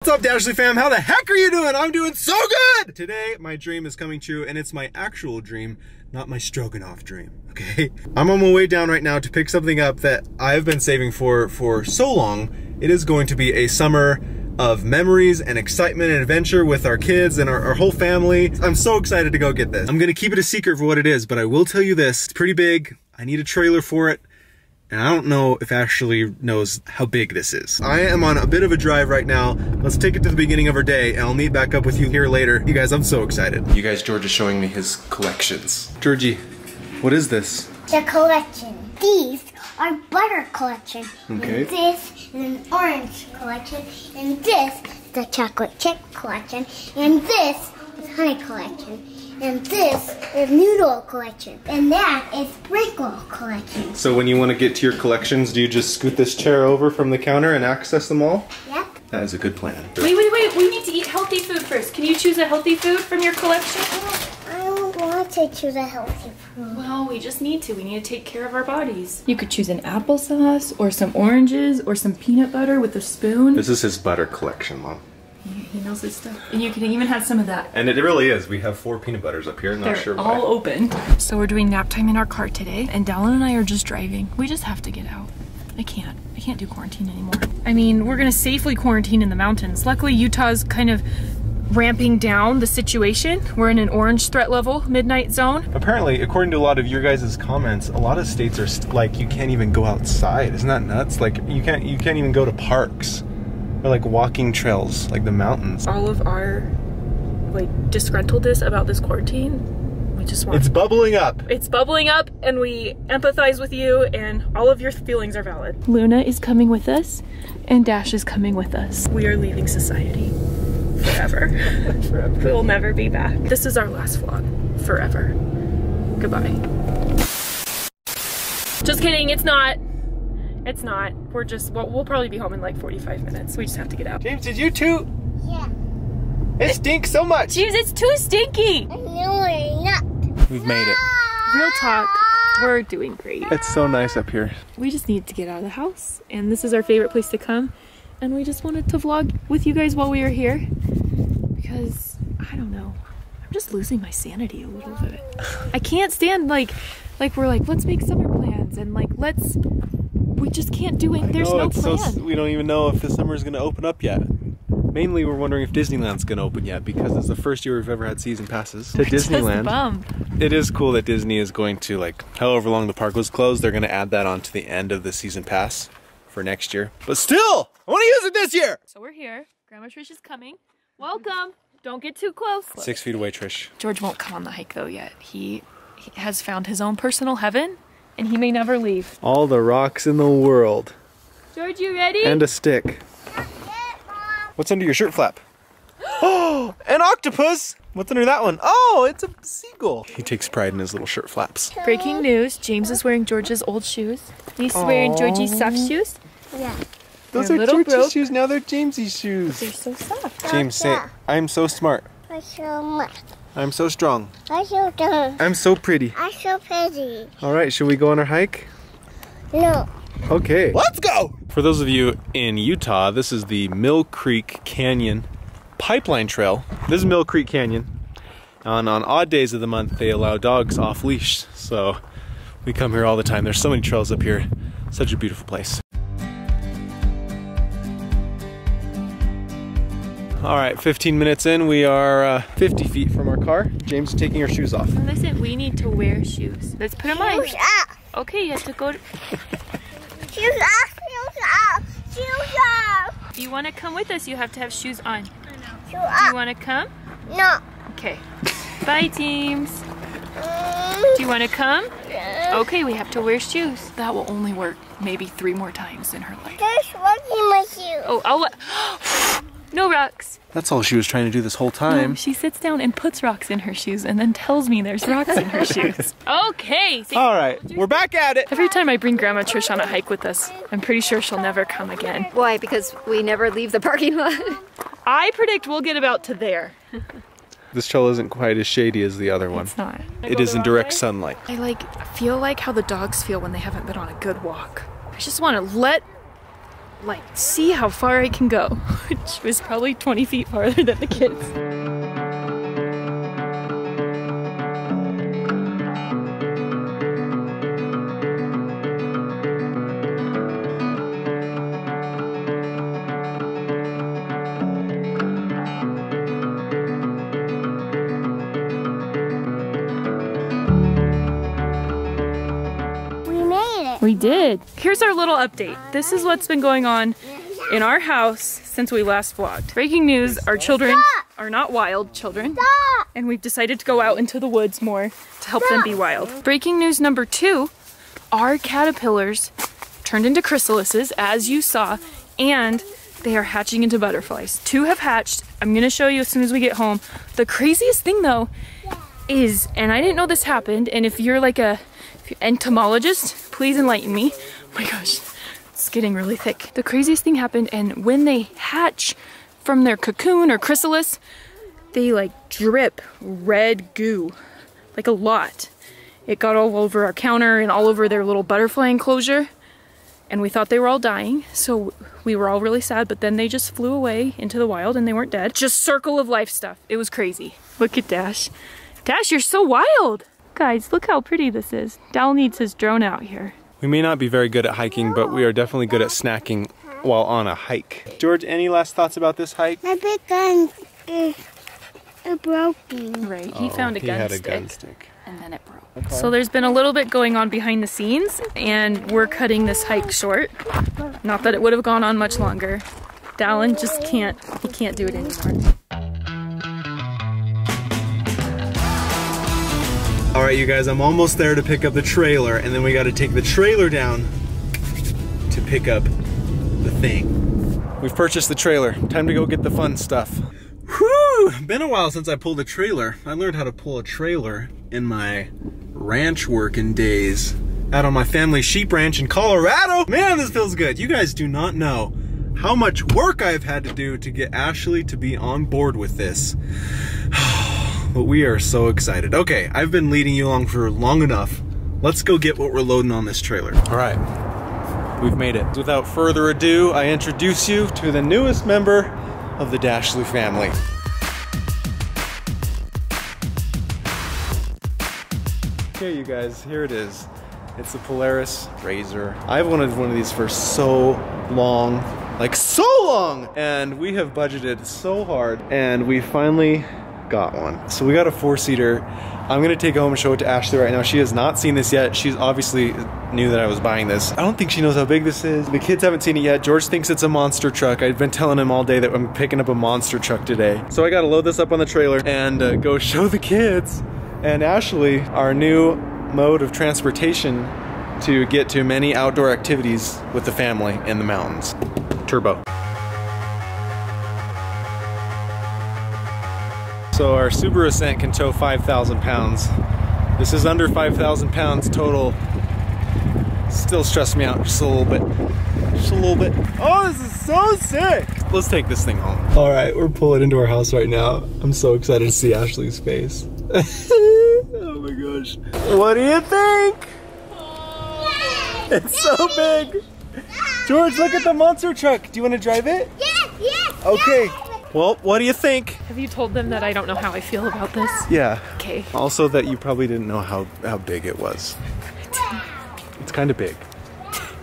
What's up, Dashley fam? How the heck are you doing? I'm doing so good! Today, my dream is coming true, and it's my actual dream, not my Stroganoff dream, okay? I'm on my way down right now to pick something up that I've been saving for so long. It is going to be a summer of memories and excitement and adventure with our kids and our whole family. I'm so excited to go get this. I'm gonna keep it a secret for what it is, but I will tell you this, it's pretty big. I need a trailer for it. And I don't know if Ashley knows how big this is. I am on a bit of a drive right now. Let's take it to the beginning of our day, and I'll meet back up with you here later. You guys, I'm so excited. You guys, George is showing me his collections. Georgie, what is this? The collection. These are butter collection. Okay. And this is an orange collection. And this is the chocolate chip collection. And this is honey collection. And this is noodle collection. And that is sprinkle collection. So when you want to get to your collections, do you just scoot this chair over from the counter and access them all? Yep. That is a good plan. Wait. We need to eat healthy food first. Can you choose a healthy food from your collection? I don't want to choose a healthy food. Well, we just need to. We need to take care of our bodies. You could choose an applesauce or some oranges or some peanut butter with a spoon. This is his butter collection, Mom. He knows his stuff. And you can even have some of that. And it really is. We have 4 peanut butters up here. Not sure why. They're all open. So we're doing nap time in our car today, and Dallin and I are just driving. We just have to get out. I can't do quarantine anymore. I mean, we're gonna safely quarantine in the mountains. Luckily, Utah's kind of ramping down the situation. We're in an orange threat level, midnight zone. Apparently, according to a lot of your guys' comments, a lot of states are like, you can't even go outside. Isn't that nuts? Like, you can't even go to parks. Or like walking trails, like the mountains. All of our like disgruntledness about this quarantine, we just want— It's bubbling up. It's bubbling up, and we empathize with you, and all of your feelings are valid. Luna is coming with us, and Dash is coming with us. We are leaving society forever. Forever. We will never be back. This is our last vlog forever. Goodbye. Just kidding, it's not. It's not. We're just, we'll probably be home in like 45 minutes. We just have to get out. James, did you toot? Yeah. It stinks so much. James, it's too stinky. I know it's not. We've made it. Real talk, we're doing great. It's so nice up here. We just need to get out of the house, and this is our favorite place to come. And we just wanted to vlog with you guys while we are here, because, I don't know, I'm just losing my sanity a little bit. I can't stand like we're like, let's make summer plans, and like, we just can't do it. There's no plan. We don't even know if the summer is going to open up yet. Mainly, we're wondering if Disneyland's going to open yet, because it's the first year we've ever had season passes to Disneyland. It is cool that Disney is going to, like, however long the park was closed, they're going to add that onto the end of the season pass for next year. But still, I want to use it this year. So we're here. Grandma Trish is coming. Welcome. Don't get too close. 6 feet away, Trish. George won't come on the hike though yet. He has found his own personal heaven, and he may never leave. All the rocks in the world. George, you ready? And a stick. What's under your shirt flap? Oh, an octopus! What's under that one? Oh, it's a seagull. He takes pride in his little shirt flaps. Breaking news, James is wearing George's old shoes. He's wearing Georgie's soft shoes. Yeah. Those are Georgie's shoes, now they're James's shoes. They're so soft. James, say, I'm so smart. I'm so much. I'm so strong. I'm so dumb. I'm so pretty. I'm so pretty. All right, should we go on our hike? No. Okay, let's go! For those of you in Utah, this is the Mill Creek Canyon Pipeline Trail. This is Mill Creek Canyon. And on odd days of the month, they allow dogs off leash. So we come here all the time. There's so many trails up here. Such a beautiful place. All right, 15 minutes in, we are 50 feet from our car. James is taking her shoes off. Listen, we need to wear shoes. Let's put them on. Shoes up. Okay, you have to go to... Shoes up. Shoes up. Shoes up. If you want to come with us, you have to have shoes on. Shoes Do you up. want to come? No. Okay. Bye, teams. Do you want to come? Okay, we have to wear shoes. That will only work maybe 3 more times in her life. There's rocks in my shoes. Oh, I'll let... No rocks. That's all she was trying to do this whole time. No, she sits down and puts rocks in her shoes and then tells me there's rocks in her shoes. Okay. All right, we're back at it. Every time I bring Grandma Trish on a hike with us, I'm pretty sure she'll never come again. Why? Because we never leave the parking lot? I predict we'll get about to there. This trail isn't quite as shady as the other one. It's not. It is in direct sunlight. I feel like how the dogs feel when they haven't been on a good walk. I just want to let like see how far I can go, which was probably 20 feet farther than the kids. We did. Here's our little update. This is what's been going on in our house since we last vlogged. Breaking news, our children are not wild children, and we've decided to go out into the woods more to help them be wild. Breaking news number 2, our caterpillars turned into chrysalises, as you saw, and they are hatching into butterflies. 2 have hatched. I'm gonna show you as soon as we get home. The craziest thing though is, and I didn't know this happened, and if you're like a entomologist, please enlighten me. Oh my gosh, it's getting really thick. The craziest thing happened, and when they hatch from their cocoon or chrysalis, they like drip red goo, like a lot. It got all over our counter and all over their little butterfly enclosure, and we thought they were all dying, so we were all really sad, but then they just flew away into the wild and they weren't dead. Just circle of life stuff. It was crazy. Look at Dash. Dash, you're so wild! Guys, look how pretty this is. Dal needs his drone out here. We may not be very good at hiking, but we are definitely good at snacking while on a hike. George, any last thoughts about this hike? My big gun is broken. Right, he found a gun had stick. a gun stick. And then it broke. Okay. So there's been a little bit going on behind the scenes, and we're cutting this hike short. Not that it would have gone on much longer. Dallin just can't do it anymore. All right, you guys, I'm almost there to pick up the trailer, and then we got to take the trailer down to pick up the thing. We've purchased the trailer. Time to go get the fun stuff. Whew! Been a while since I pulled a trailer. I learned how to pull a trailer in my ranch working days out on my family sheep ranch in Colorado. Man, this feels good. You guys do not know how much work I've had to do to get Ashley to be on board with this. But we are so excited. Okay, I've been leading you along for long enough. Let's go get what we're loading on this trailer. All right, we've made it. Without further ado, I introduce you to the newest member of the Dashley family. Okay, you guys, here it is. It's the Polaris Razor. I've wanted one of these for so long, like so long, and we have budgeted so hard, and we finally got one. So we got a 4-seater. I'm gonna take it home and show it to Ashley right now. She has not seen this yet. She's obviously knew that I was buying this. I don't think she knows how big this is. The kids haven't seen it yet. George thinks it's a monster truck. I've been telling him all day that I'm picking up a monster truck today. So I gotta load this up on the trailer and go show the kids and Ashley our new mode of transportation to get to many outdoor activities with the family in the mountains. Turbo. So our Subaru Ascent can tow 5,000 pounds. This is under 5,000 pounds total. Still stressed me out just a little bit. Just a little bit. Oh, this is so sick! Let's take this thing home. All right, we're pulling into our house right now. I'm so excited to see Ashley's face. Oh my gosh. What do you think? It's so big. George, look at the monster truck. Do you want to drive it? Yes, yes. Okay. Yes. Well, what do you think? Have you told them that I don't know how I feel about this? Yeah. Okay. Also that you probably didn't know how big it was. It's kind of big.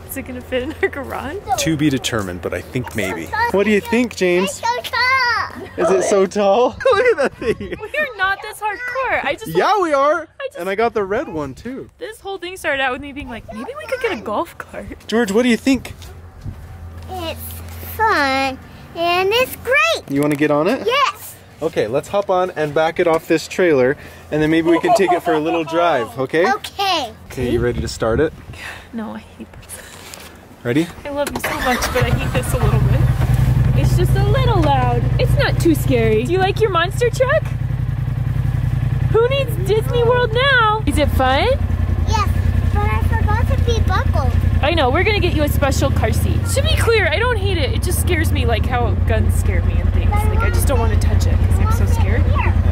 Is it gonna fit in our garage? To be determined, but I think maybe. What do you think, James? It's so tall. Is it so tall? Look at that thing. We're not this hardcore. Yeah, we are. And I got the red one too. This whole thing started out with me being like, maybe we could get a golf cart. George, what do you think? It's fun and it's great. You want to get on it? Yes. Okay, let's hop on and back it off this trailer, and then maybe we can take it for a little drive, okay? Okay. Okay, you ready to start it? No, I hate this. Ready? I love you so much, but I hate this a little bit. It's just a little loud. It's not too scary. Do you like your monster truck? Who needs Disney World now? Is it fun? Yes, but I forgot to be buckled. I know, we're gonna get you a special car seat. To be clear, I don't hate it. It just scares me like how guns scare me and things. Like I just don't want to touch it because I'm so scared.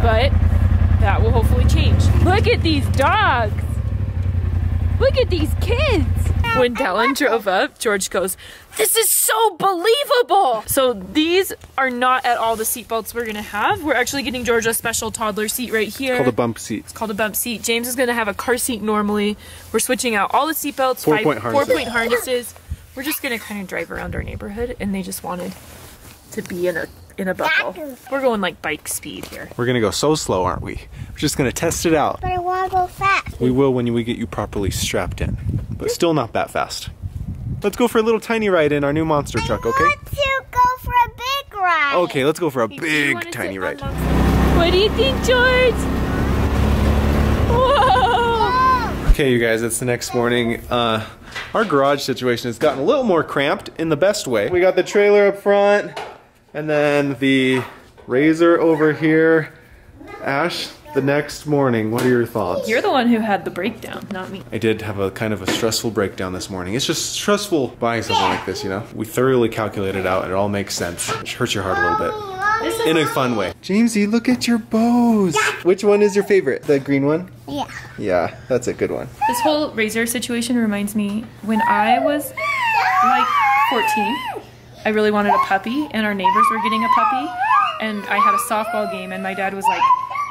But that will hopefully change. Look at these dogs. Look at these kids. When Dallin drove up, George goes, "This is so believable!" So these are not at all the seat belts we're gonna have. We're actually getting George a special toddler seat right here. It's called a bump seat. It's called a bump seat. James is gonna have a car seat normally. We're switching out all the seat belts, 4-point harnesses. We're just gonna kind of drive around our neighborhood, and they just wanted to be in a buckle. We're going like bike speed here. We're gonna go so slow, aren't we? We're just gonna test it out. But I want to go fast. We will when we get you properly strapped in, but still not that fast. Let's go for a little tiny ride in our new monster truck, okay? I want to go for a big ride. Okay, let's go for a You big wanna tiny sit ride. on Monster? What do you think, George? Whoa! Okay, you guys, it's the next morning. Our garage situation has gotten a little more cramped in the best way. We got the trailer up front, and then the Razor over here. Ash, the next morning, what are your thoughts? You're the one who had the breakdown, not me. I did have a kind of a stressful breakdown this morning. It's just stressful buying something like this, you know? We thoroughly calculated it out, it all makes sense. It hurts your heart a little bit. In a fun way. Jamesy, look at your bows. Which one is your favorite? The green one? Yeah. Yeah, that's a good one. This whole Razor situation reminds me when I was like 14, I really wanted a puppy, and our neighbors were getting a puppy, and I had a softball game, and my dad was like,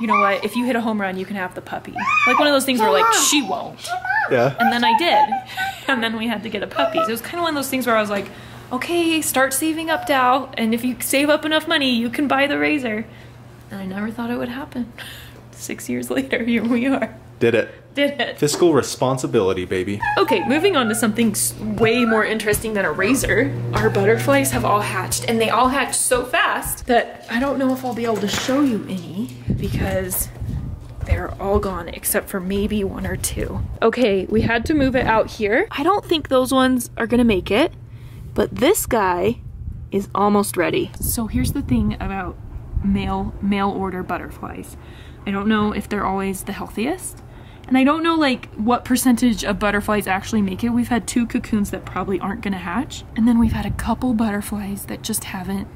you know what, if you hit a home run, you can have the puppy. Like one of those things where like, she won't. Yeah. And then I did. And then we had to get a puppy. So it was kind of one of those things where I was like, okay, start saving up, Dow, and if you save up enough money, you can buy the Razor. And I never thought it would happen. 6 years later, here we are. Did it. Did it. Fiscal responsibility, baby. Okay, moving on to something way more interesting than a Razor. Our butterflies have all hatched, and they all hatched so fast that I don't know if I'll be able to show you any because they're all gone except for maybe 1 or 2. Okay, we had to move it out here. I don't think those ones are gonna make it, but this guy is almost ready. So here's the thing about mail order butterflies. I don't know if they're always the healthiest, and I don't know like what percentage of butterflies actually make it. We've had 2 cocoons that probably aren't gonna hatch, and then we've had a couple butterflies that just haven't,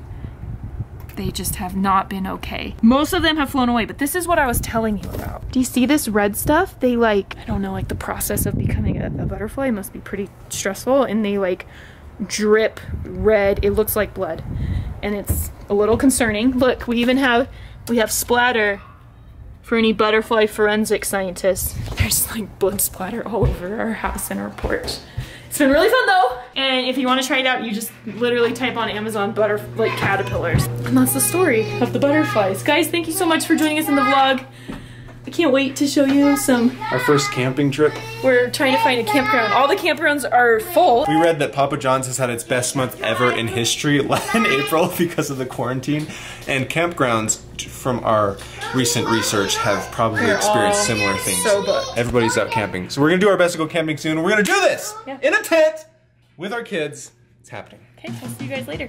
they just have not been okay. Most of them have flown away, but this is what I was telling you about. Do you see this red stuff? They like, I don't know, like the process of becoming a butterfly must be pretty stressful, and they like drip red. It looks like blood, and it's a little concerning. Look, we have splatter for any butterfly forensic scientists. There's like blood splatter all over our house and our porch. It's been really fun though, and if you want to try it out, you just literally type on Amazon like caterpillars, and that's the story of the butterflies. Guys, thank you so much for joining us in the vlog. I can't wait to show you Our first camping trip. We're trying to find a campground. All the campgrounds are full. We read that Papa John's has had its best month ever in history in April because of the quarantine. And campgrounds, from our recent research, have probably experienced similar things. So booked. Everybody's out camping. So we're gonna do our best to go camping soon. We're gonna do this in a tent with our kids. It's happening. Okay, I'll see you guys later.